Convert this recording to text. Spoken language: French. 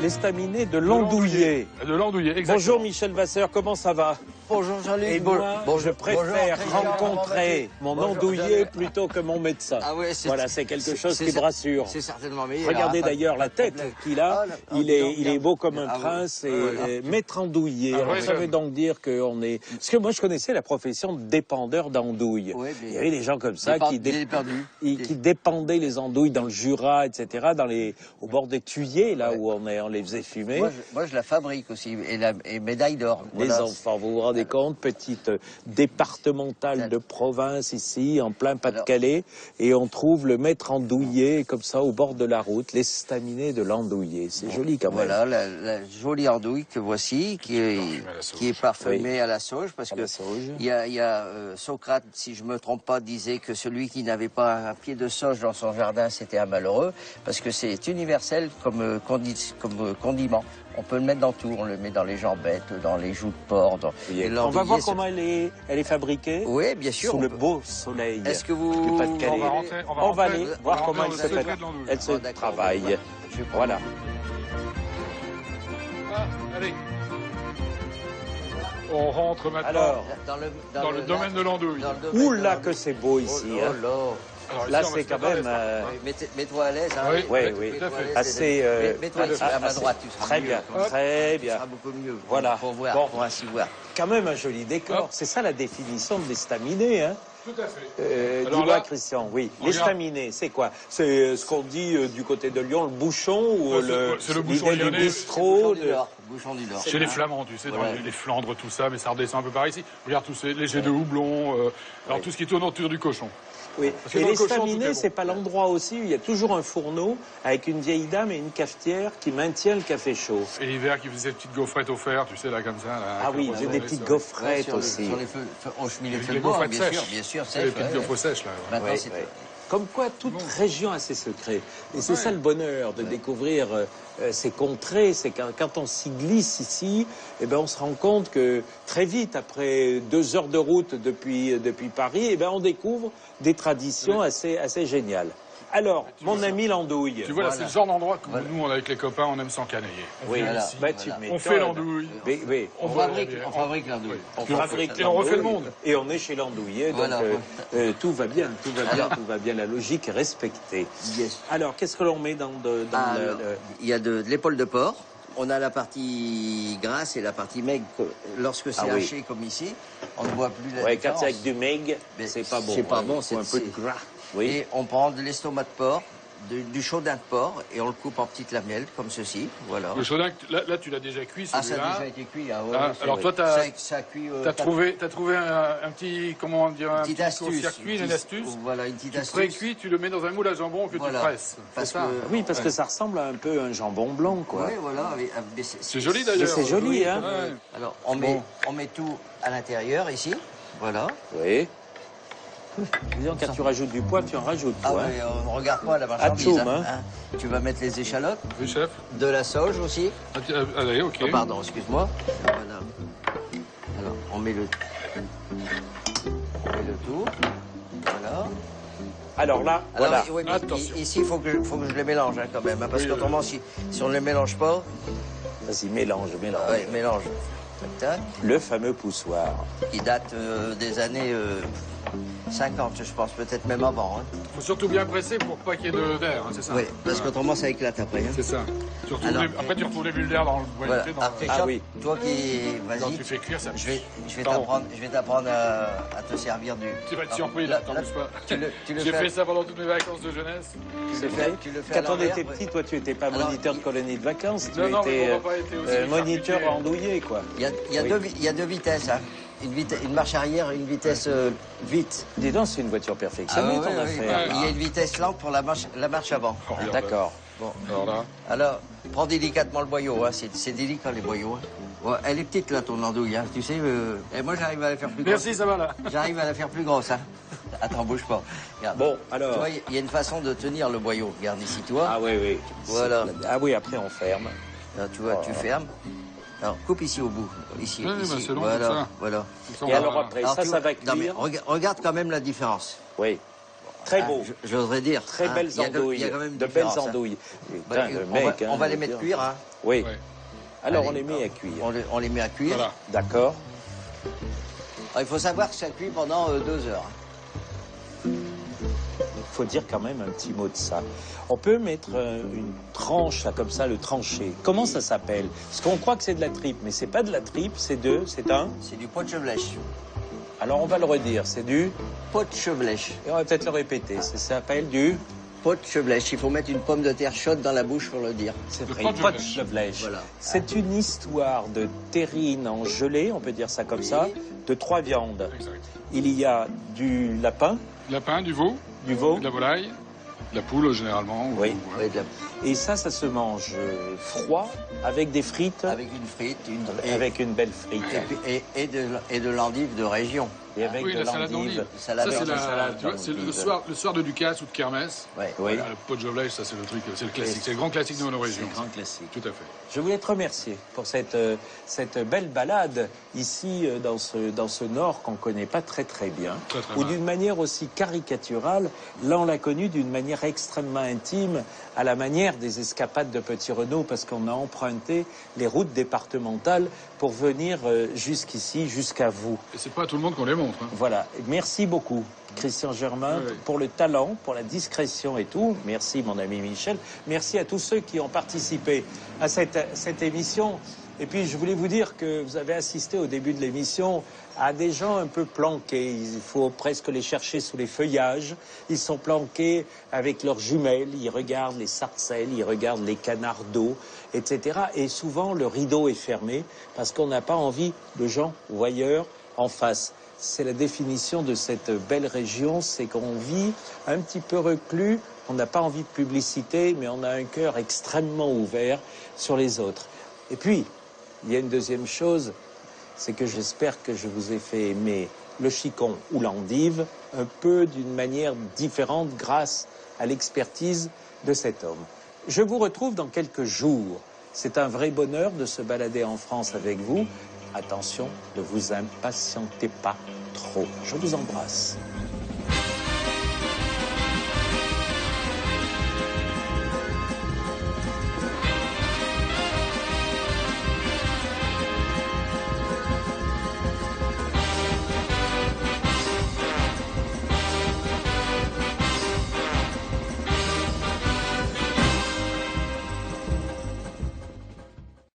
l'estaminet de l'Andouillé. De l'Andouillé, exactement. Bonjour Michel Vasseur, comment ça va? Bonjour Jean-Luc. Et moi, je préfère rencontrer mon andouillé plutôt que mon médecin. Ah ouais, voilà, c'est quelque chose qui me rassure. C'est certainement meilleur. Regardez d'ailleurs la tête qu'il a. Il est beau comme un prince et maître andouillé. Alors ça veut donc dire qu'on est... Parce que moi, je connaissais la profession de dépendeur d'andouilles. Il y avait des gens comme ça qui dépendaient les andouilles dans le Jura, etc., au bord des tuyers, là où on les faisait fumer. Moi, je la fabrique aussi, et médaille d'or. Les enfants, vous vous rendez compte, petite départementale de province ici, en plein Pas-de-Calais, et on trouve le maître andouillé comme ça au bord de la route, l'estaminet de l'andouillé. C'est joli quand même. Voilà, la jolie andouille que voici, qui est parfumée à la sauge, parce que il y a Socrate, si je me trompe pas, disait que celui qui n'avait pas un pied de sauge dans son jardin, c'était un malheureux, parce que c'est universel comme condiment. On peut le mettre dans tout, on le met dans les jambettes, dans les joues de porc. On va voir comment elle est fabriquée. Oui, bien sûr. Sous le beau soleil. Est-ce que vous... du Pas-de-Calais. On va aller voir comment elle se travaille. Voilà. Allez. On rentre maintenant Alors, dans le domaine de l'andouille. Oula que c'est beau ici. Là, c'est quand même... Mets-toi à l'aise. Hein. Oui. Assez... Mets-toi à ma droite. Très bien, très bien. Ça sera beaucoup mieux. Voilà. Pour ainsi voir. Quand même un joli décor. C'est ça la définition de l'estaminet, hein? Tout à fait. Dis-moi, Christian, oui. L'estaminet, c'est quoi? C'est ce qu'on dit du côté de Lyon, le bouchon ou c'est le bouchon l'idée du lyonnais. bistrot Bouchon du Nord. Chez les Flamands, tu sais, dans les Flandres, tout ça, mais ça redescend un peu par ici. Regarde tous ces légers de houblon, alors tout ce qui tourne autour du cochon. Oui, et l'estaminet, c'est pas l'endroit aussi où il y a toujours un fourneau avec une vieille dame et une cafetière qui maintient le café chaud. Et l'hiver, qui faisait des petites gaufrettes offertes, tu sais, là, comme ça. Là, ah oui, j'ai des petites gaufrettes aussi. Sur les feux, on cheminait les feux de bois, bien sûr, c'est les petites gaufres sèches, là. Comme quoi, toute région a ses secrets. Et c'est ça le bonheur de découvrir ces contrées. C'est quand on s'y glisse ici, eh ben, on se rend compte que très vite, après 2 heures de route depuis Paris, eh ben, on découvre des traditions assez géniales. Alors, mon ami l'andouille. Tu vois, là, c'est le genre d'endroit que nous, avec les copains, on aime s'encanailler. Oui, on fait l'andouille. On fabrique l'andouille. Et on refait le monde. Et on est chez l'andouillé, donc tout va bien, tout va bien. La logique est respectée. Yes. Alors, qu'est-ce que l'on met dans il y a de l'épaule de porc. On a la partie grasse et la partie maigre. Lorsque c'est haché comme ici, on ne voit plus la différence. Quand c'est avec du maigre, c'est pas bon. C'est pas bon, c'est un peu de gras. Oui. Et on prend de l'estomac de porc, du chaudin de porc, et on le coupe en petites lamelles, comme ceci. Voilà. Le chaudin, là tu l'as déjà cuit, celui-là. Ah, ça a déjà été cuit. Alors toi, t'as trouvé un petit, comment dire, un petit circuit, une astuce. Voilà, une petite astuce. Tu pré-cuis, tu le mets dans un moule à jambon que tu presses. Oui, parce que ça ressemble un peu à un jambon blanc, quoi. Oui, voilà. C'est joli d'ailleurs. C'est joli, hein. Alors, on met tout à l'intérieur, ici. Voilà. Oui. Disons, quand tu rajoutes du poids, tu en rajoutes. Ah oui, on regarde pas la marchandise. Tu vas mettre les échalotes. Oui, chef. De la sauge aussi. Allez, ok. Oh, pardon, excuse-moi. Voilà. Alors, on met le tout. Voilà. Alors là, voilà. Ici, il faut que je les mélange quand même. Parce qu'autrement, si on ne les mélange pas... Vas-y, mélange. Oui, mélange. Le fameux poussoir. Qui date des années 50, je pense, peut-être même avant. Il faut surtout bien presser pour pas qu'il y ait d'air, c'est ça? Oui, parce qu'autrement, ça écate après. C'est ça. Après, tu retrouves les bulles d'air dans le bois. Toi qui... Vas-y. Quand tu fais cuire, ça... Je vais t'apprendre à te servir du... Tu vas être surpris, là, t'en doutes pas. J'ai fait ça pendant toutes mes vacances de jeunesse. Quand on était petit, toi, tu n'étais pas moniteur de colonie de vacances. Tu étais moniteur andouillé, quoi. Il y a deux vitesses, hein. Une marche arrière et une vitesse vite. Dis donc, c'est une voiture perfectionnée, ton affaire. Il y a une vitesse lente pour la marche avant. D'accord. Bon. Alors, prends délicatement le boyau, hein. C'est délicat, les boyaux. Hein. Ouais, elle est petite, là, ton andouille, hein. Tu sais, et moi, j'arrive à la faire plus grosse. Merci, ça va, là. J'arrive à la faire plus grosse, hein. Attends, bouge pas. Regarde. Bon, alors... Tu vois, il y a une façon de tenir le boyau. Regarde ici, toi. Ah oui. Voilà. Ah oui, après, on ferme. Là, tu vois, tu fermes. Alors, coupe ici au bout. Ici. C'est long, voilà. Et alors après, ça va cuire. Non, mais regarde quand même la différence. Oui. Très beau. J'oserais dire. Très belles andouilles. Il y a quand même de belles andouilles. Putain, le mec, on va les mettre cuire. Hein. Oui. Ouais. Alors Allez, on les met à cuire. On les met à cuire. Voilà. D'accord. Alors, il faut savoir que ça cuit pendant 2 heures. Il faut dire quand même un petit mot de ça. On peut mettre une tranche, là, comme ça, le tranché. Comment ça s'appelle? Parce qu'on croit que c'est de la tripe, mais c'est pas de la tripe, c'est un... C'est du pot de chevelèche. Alors on va le redire, c'est du... Pot de chevelèche. Et on va peut-être le répéter, ça s'appelle du... Pot de chevelèche. Il faut mettre une pomme de terre chaude dans la bouche pour le dire. C'est Le vrai, pot de pot de chevelèche. chevelèche. Voilà. C'est une histoire de terrine en gelée, on peut dire ça comme Oui. ça, de 3 viandes. Exact. Il y a du lapin, Lapin, du veau, du veau, de la volaille, de la poule généralement. Oui. Ouais. Oui, et ça se mange froid avec des frites, avec une frite. avec une belle frite. Et de l'endive de région. Et avec Oui, de la salade l'endive. d'endive. Salade Ça, c'est d'endive. tu vois, c'est le soir de Ducasse ou de Kermesse. Ouais. Oui, Le pot de chevelèche, ça c'est le truc, c'est le classique, c'est le grand classique de nos c'est régions. un grand classique. Tout à fait. Je voulais te remercier pour cette belle balade ici dans ce Nord qu'on ne connaît pas très très bien. Très, très Ou mal. d'une manière aussi caricaturale. Là, on l'a connu d'une manière extrêmement intime, à la manière des escapades de Petit Renault, parce qu'on a emprunté les routes départementales pour venir jusqu'ici, jusqu'à vous. Et c'est pas à tout le monde qu'on les montre. Hein. Voilà. Merci beaucoup, Christian Germain, Oui. pour le talent, pour la discrétion et tout. Merci, mon ami Michel. Merci à tous ceux qui ont participé à cette émission. Et puis, je voulais vous dire que vous avez assisté au début de l'émission à des gens un peu planqués. Il faut presque les chercher sous les feuillages. Ils sont planqués avec leurs jumelles. Ils regardent les sarcelles, ils regardent les canards d'eau, etc. Et souvent, le rideau est fermé parce qu'on n'a pas envie de gens voyeurs en face. C'est la définition de cette belle région, c'est qu'on vit un petit peu reclus, on n'a pas envie de publicité, mais on a un cœur extrêmement ouvert sur les autres. Et puis, il y a une deuxième chose, c'est que j'espère que je vous ai fait aimer le chicon ou l'endive un peu d'une manière différente grâce à l'expertise de cet homme. Je vous retrouve dans quelques jours. C'est un vrai bonheur de se balader en France avec vous. Attention, ne vous impatientez pas trop. Je vous embrasse.